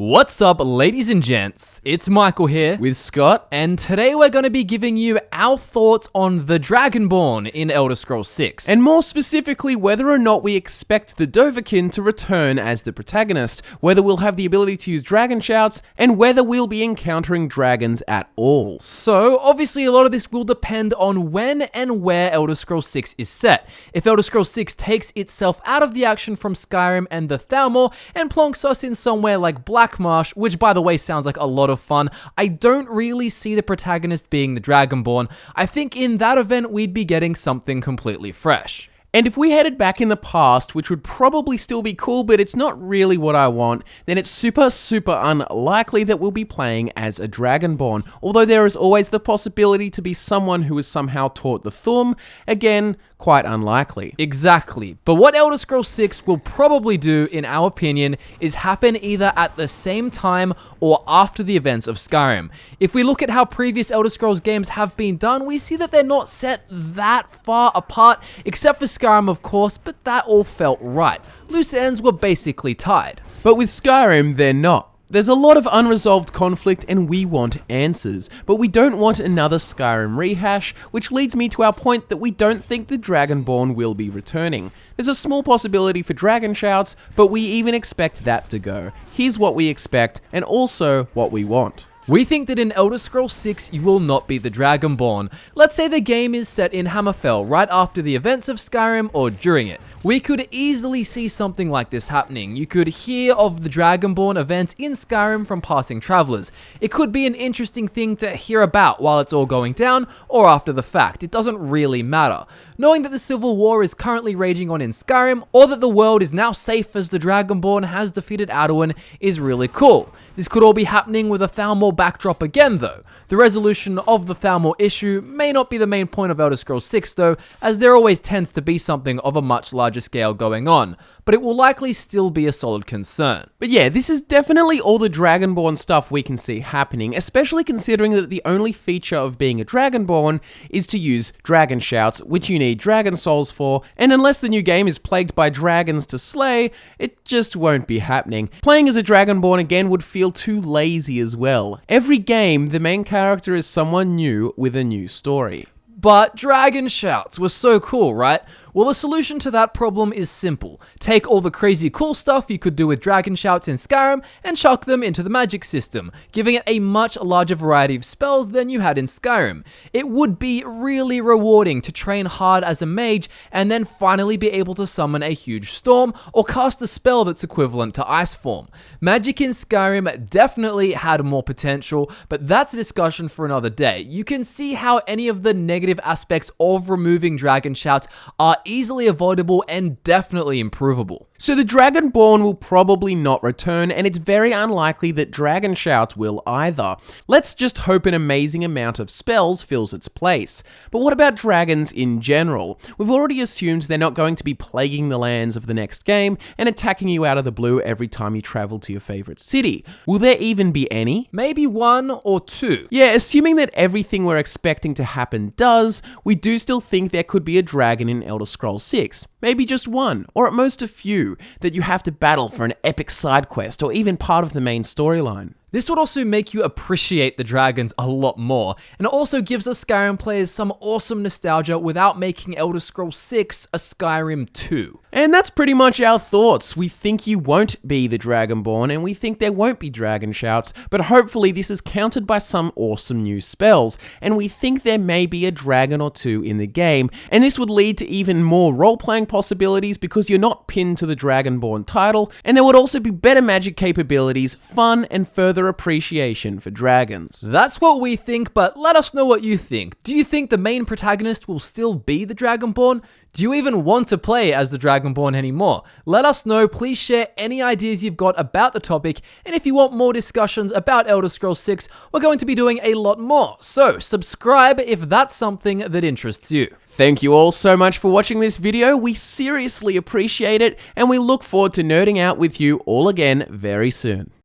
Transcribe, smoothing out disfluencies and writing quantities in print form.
What's up, ladies and gents? It's Michael here with Scott, and today we're going to be giving you our thoughts on the Dragonborn in Elder Scrolls 6. and more specifically whether or not we expect the Dovahkiin to return as the protagonist, whether we'll have the ability to use dragon shouts, and whether we'll be encountering dragons at all. So, obviously a lot of this will depend on when and where Elder Scrolls 6 is set. If Elder Scrolls 6 takes itself out of the action from Skyrim and the Thalmor and plonks us in somewhere like Blackmarsh, which by the way sounds like a lot of fun, I don't really see the protagonist being the Dragonborn. I think in that event we'd be getting something completely fresh. And if we headed back in the past, which would probably still be cool, but it's not really what I want, then it's super unlikely that we'll be playing as a Dragonborn, although there is always the possibility to be someone who is somehow taught the Thum. Again, quite unlikely. Exactly. But what Elder Scrolls 6 will probably do, in our opinion, is happen either at the same time or after the events of Skyrim. If we look at how previous Elder Scrolls games have been done, we see that they're not set that far apart, except for Skyrim of course, but that all felt right. Loose ends were basically tied. But with Skyrim, they're not. There's a lot of unresolved conflict and we want answers, but we don't want another Skyrim rehash, which leads me to our point that we don't think the Dragonborn will be returning. There's a small possibility for dragon shouts, but we even expect that to go. Here's what we expect, and also what we want. We think that in Elder Scrolls 6, you will not be the Dragonborn. Let's say the game is set in Hammerfell right after the events of Skyrim or during it. We could easily see something like this happening. You could hear of the Dragonborn events in Skyrim from passing travelers. It could be an interesting thing to hear about while it's all going down or after the fact. It doesn't really matter. Knowing that the Civil War is currently raging on in Skyrim, or that the world is now safe as the Dragonborn has defeated Adawan, is really cool. This could all be happening with a Thalmor backdrop again though. The resolution of the Thalmor issue may not be the main point of Elder Scrolls 6 though, as there always tends to be something of a much larger scale going on, but it will likely still be a solid concern. But yeah, this is definitely all the Dragonborn stuff we can see happening, especially considering that the only feature of being a Dragonborn is to use dragon shouts, which you need dragon souls for, and unless the new game is plagued by dragons to slay, it just won't be happening. Playing as a Dragonborn again would feel too lazy as well. Every game, the main character is someone new with a new story. But dragon shouts were so cool, right? Well, the solution to that problem is simple. Take all the crazy cool stuff you could do with dragon shouts in Skyrim and chuck them into the magic system, giving it a much larger variety of spells than you had in Skyrim. It would be really rewarding to train hard as a mage and then finally be able to summon a huge storm or cast a spell that's equivalent to ice form. Magic in Skyrim definitely had more potential, but that's a discussion for another day. You can see how any of the negative aspects of removing dragon shouts are easily avoidable and definitely improvable. So the Dragonborn will probably not return, and it's very unlikely that dragon shouts will either. Let's just hope an amazing amount of spells fills its place. But what about dragons in general? We've already assumed they're not going to be plaguing the lands of the next game and attacking you out of the blue every time you travel to your favorite city. Will there even be any? Maybe one or two. Yeah, assuming that everything we're expecting to happen does, we do still think there could be a dragon in Elder Scrolls 6. Maybe just one, or at most a few, that you have to battle for an epic side quest or even part of the main storyline. This would also make you appreciate the dragons a lot more, and it also gives us Skyrim players some awesome nostalgia without making Elder Scrolls 6 a Skyrim 2. And that's pretty much our thoughts. We think you won't be the Dragonborn, and we think there won't be dragon shouts, but hopefully this is countered by some awesome new spells, and we think there may be a dragon or two in the game, and this would lead to even more role-playing possibilities because you're not pinned to the Dragonborn title, and there would also be better magic capabilities, fun, and further appreciation for dragons. That's what we think, but let us know what you think. Do you think the main protagonist will still be the Dragonborn? Do you even want to play as the Dragonborn anymore? Let us know. Please share any ideas you've got about the topic, and if you want more discussions about Elder Scrolls 6, we're going to be doing a lot more. So subscribe if that's something that interests you. Thank you all so much for watching this video. We seriously appreciate it, and we look forward to nerding out with you all again very soon.